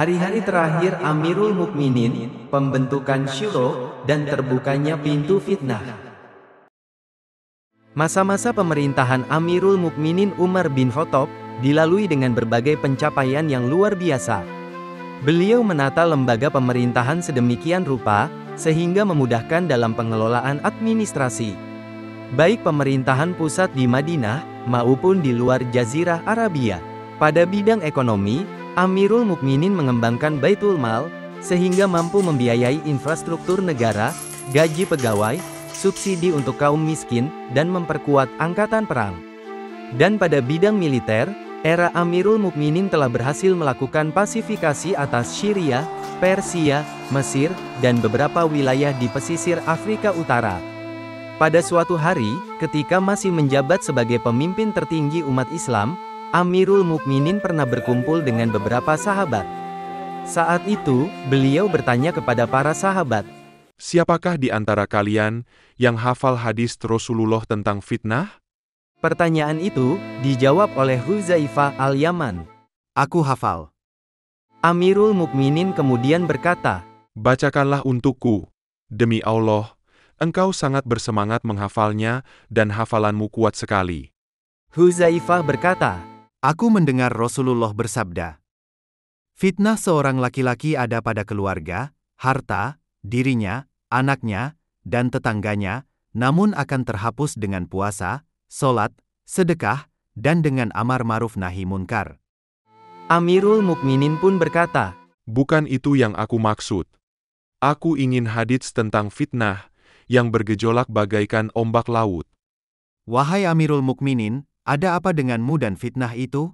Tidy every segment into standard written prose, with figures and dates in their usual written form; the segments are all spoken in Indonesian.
Hari-hari terakhir Amirul Mukminin, pembentukan syuro, dan terbukanya pintu fitnah. Masa-masa pemerintahan Amirul Mukminin Umar bin Khattab dilalui dengan berbagai pencapaian yang luar biasa. Beliau menata lembaga pemerintahan sedemikian rupa, sehingga memudahkan dalam pengelolaan administrasi. Baik pemerintahan pusat di Madinah, maupun di luar Jazirah Arabia. Pada bidang ekonomi, Amirul Mukminin mengembangkan Baitul Mal, sehingga mampu membiayai infrastruktur negara, gaji pegawai, subsidi untuk kaum miskin, dan memperkuat angkatan perang. Dan pada bidang militer, era Amirul Mukminin telah berhasil melakukan pasifikasi atas Syria, Persia, Mesir, dan beberapa wilayah di pesisir Afrika Utara. Pada suatu hari, ketika masih menjabat sebagai pemimpin tertinggi umat Islam, Amirul Mukminin pernah berkumpul dengan beberapa sahabat. Saat itu, beliau bertanya kepada para sahabat, "Siapakah di antara kalian yang hafal hadis Rasulullah tentang fitnah?" Pertanyaan itu dijawab oleh Huzaifah al-Yaman. "Aku hafal." Amirul Mukminin kemudian berkata, "Bacakanlah untukku. Demi Allah, engkau sangat bersemangat menghafalnya dan hafalanmu kuat sekali." Huzaifah berkata, "Aku mendengar Rasulullah bersabda, fitnah seorang laki-laki ada pada keluarga, harta, dirinya, anaknya, dan tetangganya, namun akan terhapus dengan puasa, sholat, sedekah, dan dengan amar ma'ruf nahi munkar." Amirul Mukminin pun berkata, "Bukan itu yang aku maksud. Aku ingin hadits tentang fitnah yang bergejolak bagaikan ombak laut." "Wahai Amirul Mukminin, ada apa denganmu dan fitnah itu?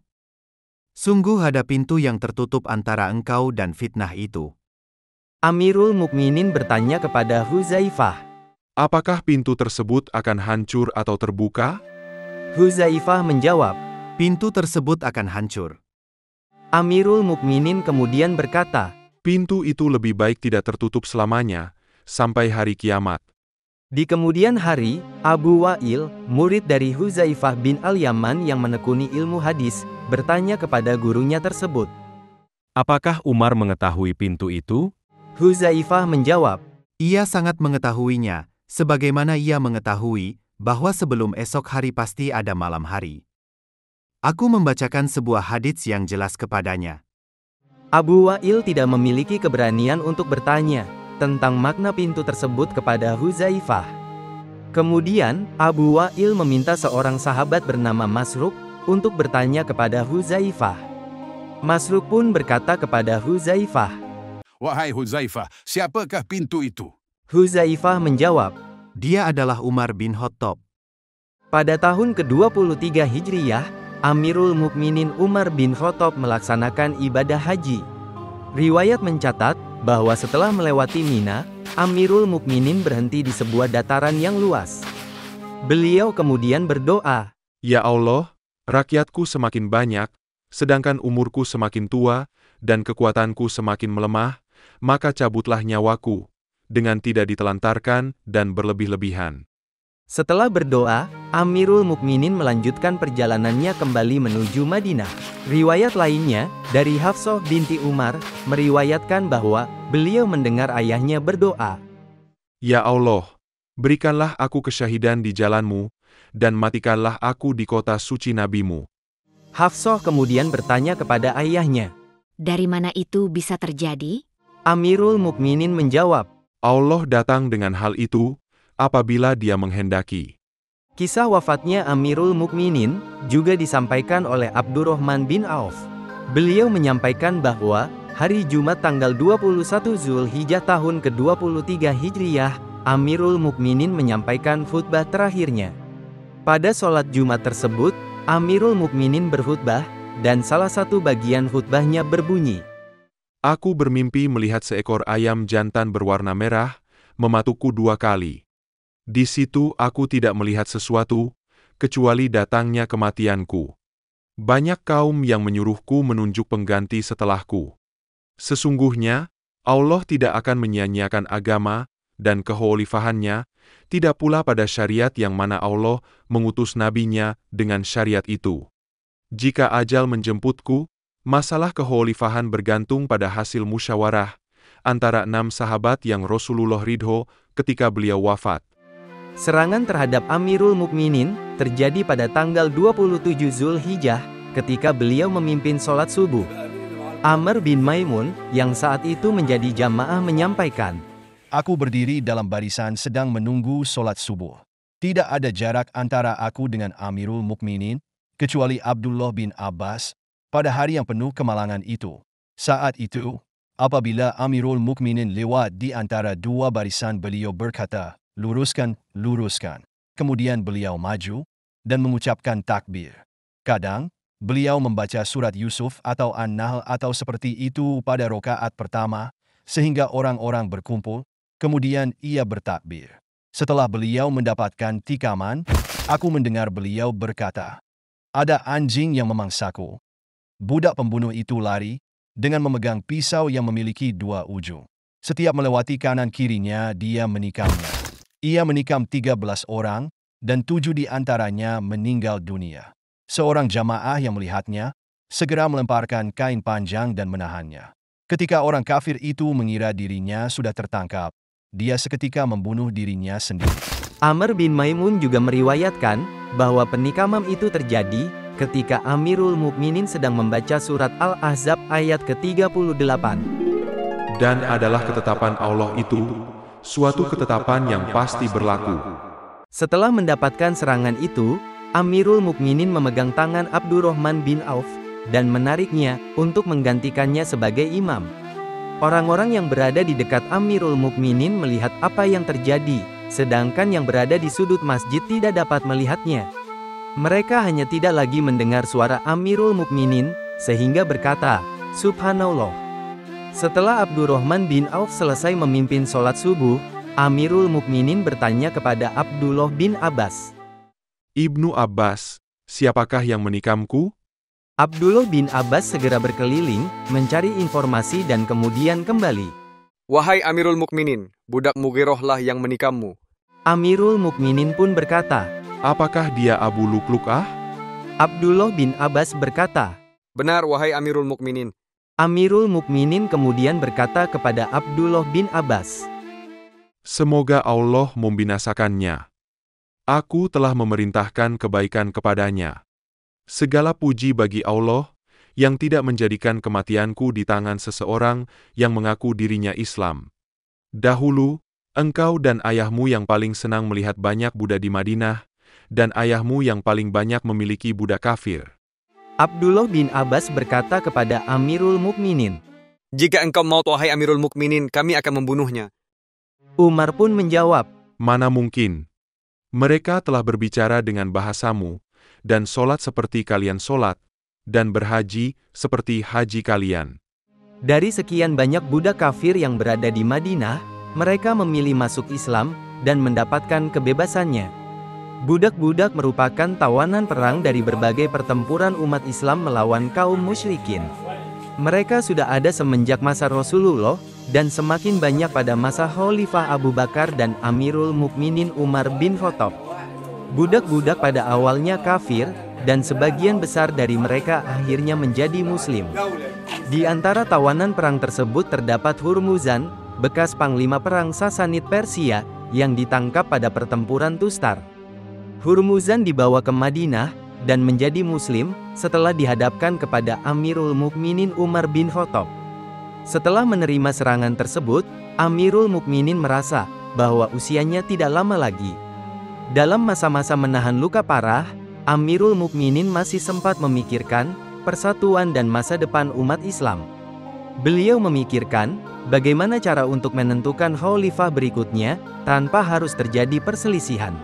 Sungguh ada pintu yang tertutup antara engkau dan fitnah itu." Amirul Mukminin bertanya kepada Huzaifah, "Apakah pintu tersebut akan hancur atau terbuka?" Huzaifah menjawab, "Pintu tersebut akan hancur." Amirul Mukminin kemudian berkata, "Pintu itu lebih baik tidak tertutup selamanya, sampai hari kiamat." Di kemudian hari, Abu Wa'il, murid dari Huzaifah bin al-Yaman yang menekuni ilmu hadis, bertanya kepada gurunya tersebut, "Apakah Umar mengetahui pintu itu?" Huzaifah menjawab, "Ia sangat mengetahuinya, sebagaimana ia mengetahui bahwa sebelum esok hari pasti ada malam hari. Aku membacakan sebuah hadits yang jelas kepadanya." Abu Wa'il tidak memiliki keberanian untuk bertanya tentang makna pintu tersebut kepada Huzaifah. Kemudian, Abu Wa'il meminta seorang sahabat bernama Masruk untuk bertanya kepada Huzaifah. Masruk pun berkata kepada Huzaifah, "Wahai Huzaifah, siapakah pintu itu?" Huzaifah menjawab, "Dia adalah Umar bin Khattab." pada tahun ke-23 Hijriyah, Amirul Mukminin Umar bin Khattab melaksanakan ibadah haji. Riwayat mencatat bahwa setelah melewati Mina, Amirul Mukminin berhenti di sebuah dataran yang luas. Beliau kemudian berdoa, "Ya Allah, rakyatku semakin banyak, sedangkan umurku semakin tua, dan kekuatanku semakin melemah, maka cabutlah nyawaku, dengan tidak ditelantarkan dan berlebih-lebihan." Setelah berdoa, Amirul Mukminin melanjutkan perjalanannya kembali menuju Madinah. Riwayat lainnya, dari Hafsah binti Umar, meriwayatkan bahwa beliau mendengar ayahnya berdoa, "Ya Allah, berikanlah aku kesyahidan di jalan-Mu, dan matikanlah aku di kota suci Nabi-Mu." Hafsah kemudian bertanya kepada ayahnya. Dari mana itu bisa terjadi? Amirul Mukminin menjawab, "Allah datang dengan hal itu, apabila Dia menghendaki." Kisah wafatnya Amirul Mukminin juga disampaikan oleh Abdurrahman bin Auf. Beliau menyampaikan bahwa hari Jumat tanggal 21 Zulhijjah tahun ke-23 Hijriyah, Amirul Mukminin menyampaikan khutbah terakhirnya. Pada sholat Jumat tersebut, Amirul Mukminin berkhutbah, dan salah satu bagian khutbahnya berbunyi, "Aku bermimpi melihat seekor ayam jantan berwarna merah, mematukku 2 kali. Di situ aku tidak melihat sesuatu, kecuali datangnya kematianku. Banyak kaum yang menyuruhku menunjuk pengganti setelahku. Sesungguhnya, Allah tidak akan menyia-nyiakan agama dan kekhalifahannya, tidak pula pada syariat yang mana Allah mengutus nabinya dengan syariat itu. Jika ajal menjemputku, Masalah kekhalifahan bergantung pada hasil musyawarah antara 6 sahabat yang Rasulullah ridho ketika beliau wafat. Serangan terhadap Amirul Mukminin terjadi pada tanggal 27 Zulhijjah ketika beliau memimpin sholat subuh. Amr bin Maimun, yang saat itu menjadi jamaah menyampaikan, "Aku berdiri dalam barisan sedang menunggu sholat subuh. Tidak ada jarak antara aku dengan Amirul Mukminin, kecuali Abdullah bin Abbas, pada hari yang penuh kemalangan itu. Saat itu, apabila Amirul Mukminin lewat di antara dua barisan, beliau berkata, 'Luruskan, luruskan.' Kemudian beliau maju dan mengucapkan takbir. Kadang, beliau membaca surat Yusuf atau An-Nahl atau seperti itu pada rokaat pertama, sehingga orang-orang berkumpul, kemudian ia bertakbir. Setelah beliau mendapatkan tikaman, aku mendengar beliau berkata, 'Ada anjing yang memangsaku.' Budak pembunuh itu lari, dengan memegang pisau yang memiliki 2 ujung. Setiap melewati kanan kirinya, dia menikamnya. Ia menikam 13 orang, dan 7 di antaranya meninggal dunia. Seorang jamaah yang melihatnya, segera melemparkan kain panjang dan menahannya. Ketika orang kafir itu mengira dirinya sudah tertangkap, dia seketika membunuh dirinya sendiri." Amr bin Maimun juga meriwayatkan bahwa penikaman itu terjadi ketika Amirul Mukminin sedang membaca surat Al-Ahzab ayat ke-38. Dan adalah ketetapan Allah itu, suatu ketetapan yang pasti berlaku. Setelah mendapatkan serangan itu, Amirul Mukminin memegang tangan Abdurrahman bin Auf dan menariknya untuk menggantikannya sebagai imam. Orang-orang yang berada di dekat Amirul Mukminin melihat apa yang terjadi, sedangkan yang berada di sudut masjid tidak dapat melihatnya. Mereka hanya tidak lagi mendengar suara Amirul Mukminin, sehingga berkata, "Subhanallah." Setelah Abdurrahman bin Auf selesai memimpin sholat subuh, Amirul Mukminin bertanya kepada Abdullah bin Abbas, "Ibnu Abbas, siapakah yang menikamku?" Abdullah bin Abbas segera berkeliling, mencari informasi dan kemudian kembali. "Wahai Amirul Mukminin, budak Mughirah lah yang menikammu." Amirul Mukminin pun berkata, "Apakah dia Abu Luklukah?" Abdullah bin Abbas berkata, "Benar, wahai Amirul Mukminin." Amirul Mukminin kemudian berkata kepada Abdullah bin Abbas, "Semoga Allah membinasakannya. Aku telah memerintahkan kebaikan kepadanya. Segala puji bagi Allah, yang tidak menjadikan kematianku di tangan seseorang yang mengaku dirinya Islam. Dahulu, engkau dan ayahmu yang paling senang melihat banyak budak di Madinah, dan ayahmu yang paling banyak memiliki budak kafir." Abdullah bin Abbas berkata kepada Amirul Mukminin, "Jika engkau mau, wahai Amirul Mukminin, kami akan membunuhnya." Umar pun menjawab, "Mana mungkin. Mereka telah berbicara dengan bahasamu, dan sholat seperti kalian sholat, dan berhaji seperti haji kalian." Dari sekian banyak budak kafir yang berada di Madinah, mereka memilih masuk Islam dan mendapatkan kebebasannya. Budak-budak merupakan tawanan perang dari berbagai pertempuran umat Islam melawan kaum musyrikin. Mereka sudah ada semenjak masa Rasulullah, dan semakin banyak pada masa Khalifah Abu Bakar dan Amirul Mukminin Umar bin Khattab. Budak-budak pada awalnya kafir, dan sebagian besar dari mereka akhirnya menjadi muslim. Di antara tawanan perang tersebut terdapat Hurmuzan, bekas panglima perang Sasanid Persia, yang ditangkap pada pertempuran Tustar. Hurmuzan dibawa ke Madinah, dan menjadi muslim, setelah dihadapkan kepada Amirul Mukminin Umar bin Khattab. Setelah menerima serangan tersebut, Amirul Mukminin merasa bahwa usianya tidak lama lagi. Dalam masa-masa menahan luka parah, Amirul Mukminin masih sempat memikirkan persatuan dan masa depan umat Islam. Beliau memikirkan bagaimana cara untuk menentukan khalifah berikutnya tanpa harus terjadi perselisihan.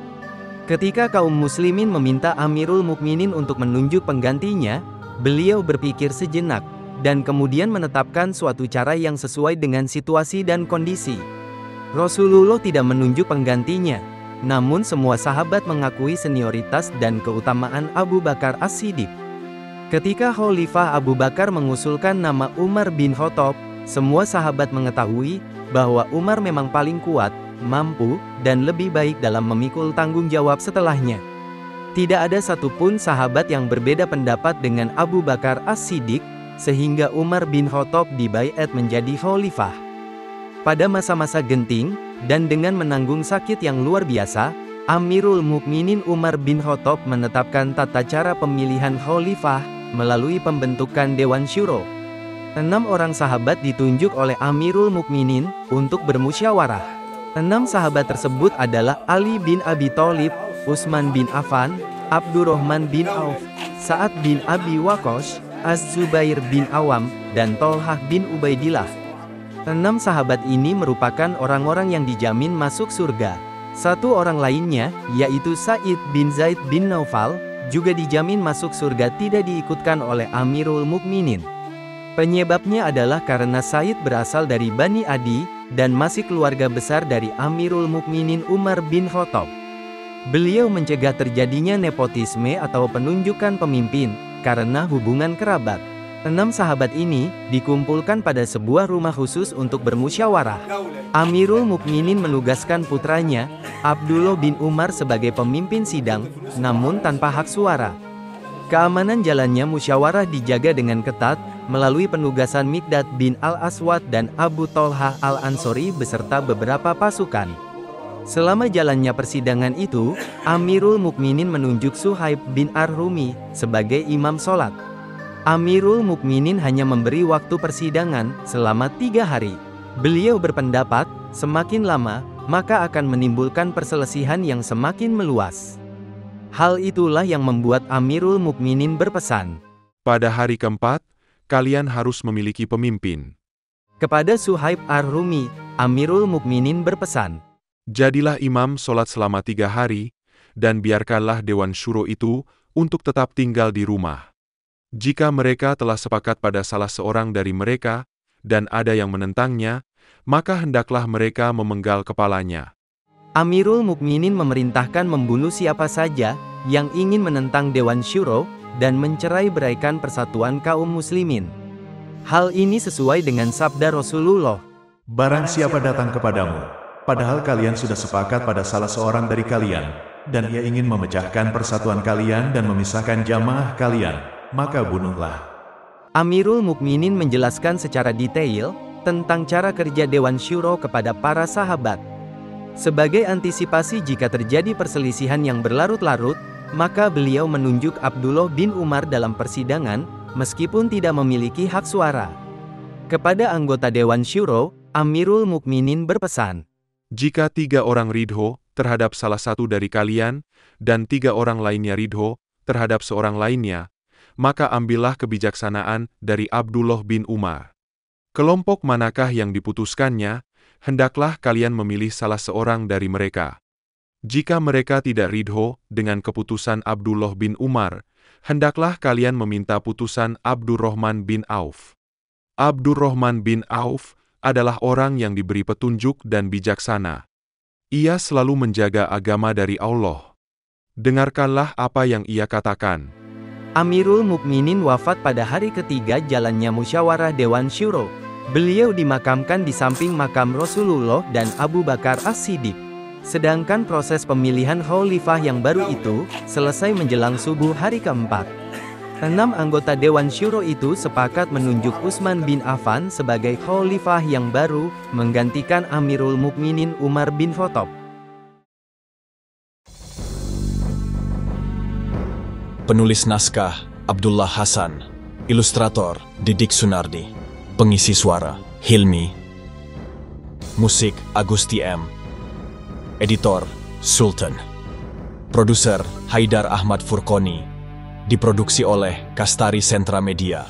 Ketika kaum muslimin meminta Amirul Mukminin untuk menunjuk penggantinya, beliau berpikir sejenak, dan kemudian menetapkan suatu cara yang sesuai dengan situasi dan kondisi. Rasulullah tidak menunjuk penggantinya, namun semua sahabat mengakui senioritas dan keutamaan Abu Bakar As-Siddiq. Ketika Khalifah Abu Bakar mengusulkan nama Umar bin Khattab, semua sahabat mengetahui bahwa Umar memang paling kuat, mampu, dan lebih baik dalam memikul tanggung jawab setelahnya. Tidak ada satupun sahabat yang berbeda pendapat dengan Abu Bakar As-Siddiq, sehingga Umar bin Khattab dibaiat menjadi khalifah. Pada masa-masa genting, dan dengan menanggung sakit yang luar biasa, Amirul Mukminin Umar bin Khattab menetapkan tata cara pemilihan khalifah melalui pembentukan Dewan Syuro. 6 orang sahabat ditunjuk oleh Amirul Mukminin untuk bermusyawarah. 6 sahabat tersebut adalah Ali bin Abi Thalib, Utsman bin Affan, Abdurrahman bin Auf, Sa'ad bin Abi Waqqas, Az-Zubair bin Awam, dan Thalhah bin Ubaidillah. 6 sahabat ini merupakan orang-orang yang dijamin masuk surga. 1 orang lainnya, yaitu Sa'id bin Zaid bin Naufal, juga dijamin masuk surga tidak diikutkan oleh Amirul Mukminin. Penyebabnya adalah karena Said berasal dari Bani Adi, dan masih keluarga besar dari Amirul Mukminin Umar bin Khattab. Beliau mencegah terjadinya nepotisme atau penunjukan pemimpin, karena hubungan kerabat. 6 sahabat ini, dikumpulkan pada sebuah rumah khusus untuk bermusyawarah. Amirul Mukminin menugaskan putranya, Abdullah bin Umar sebagai pemimpin sidang, namun tanpa hak suara. Keamanan jalannya musyawarah dijaga dengan ketat, melalui penugasan Mikdad bin Al-Aswad dan Abu Thalhah Al-Ansori beserta beberapa pasukan. Selama jalannya persidangan itu, Amirul Mukminin menunjuk Suhaib bin Ar-Rumi sebagai imam sholat. Amirul Mukminin hanya memberi waktu persidangan selama 3 hari. Beliau berpendapat, semakin lama, maka akan menimbulkan perselisihan yang semakin meluas. Hal itulah yang membuat Amirul Mukminin berpesan, Pada hari keempat, kalian harus memiliki pemimpin. kepada Suhaib Ar-Rumi, Amirul Mukminin berpesan, Jadilah imam sholat selama 3 hari, dan biarkanlah Dewan Syuro itu untuk tetap tinggal di rumah. Jika mereka telah sepakat pada salah seorang dari mereka, dan ada yang menentangnya, maka hendaklah mereka memenggal kepalanya. Amirul Mukminin memerintahkan membunuh siapa saja yang ingin menentang Dewan Syuro, dan mencerai-beraikan persatuan kaum muslimin. Hal ini sesuai dengan sabda Rasulullah. Barang siapa datang kepadamu, padahal kalian sudah sepakat pada salah seorang dari kalian, dan ia ingin memecahkan persatuan kalian dan memisahkan jamaah kalian, maka bunuhlah. Amirul Mukminin menjelaskan secara detail tentang cara kerja Dewan Syuro kepada para sahabat. Sebagai antisipasi jika terjadi perselisihan yang berlarut-larut, maka beliau menunjuk Abdullah bin Umar dalam persidangan, meskipun tidak memiliki hak suara. Kepada anggota Dewan Syuro, Amirul Mukminin berpesan, Jika 3 orang ridho terhadap salah satu dari kalian, dan 3 orang lainnya ridho terhadap seorang lainnya, maka ambillah kebijaksanaan dari Abdullah bin Umar. Kelompok manakah yang diputuskannya, hendaklah kalian memilih salah seorang dari mereka. Jika mereka tidak ridho dengan keputusan Abdullah bin Umar, hendaklah kalian meminta putusan Abdurrahman bin Auf. Abdurrahman bin Auf adalah orang yang diberi petunjuk dan bijaksana. Ia selalu menjaga agama dari Allah. Dengarkanlah apa yang ia katakan. Amirul Mukminin wafat pada hari ketiga jalannya musyawarah Dewan Syuro. Beliau dimakamkan di samping makam Rasulullah dan Abu Bakar As-Siddiq. Sedangkan proses pemilihan khalifah yang baru itu selesai menjelang subuh hari keempat. 6 anggota Dewan Syuro itu sepakat menunjuk Utsman bin Affan sebagai khalifah yang baru, menggantikan Amirul Mukminin Umar bin Khattab. Penulis naskah, Abdullah Hasan. Ilustrator, Didik Sunardi. Pengisi suara, Hilmi. Musik, Agusti M. Editor, Sultan. Produser, Haidar Ahmad Furqoni. Diproduksi oleh Kastari Sentra Media.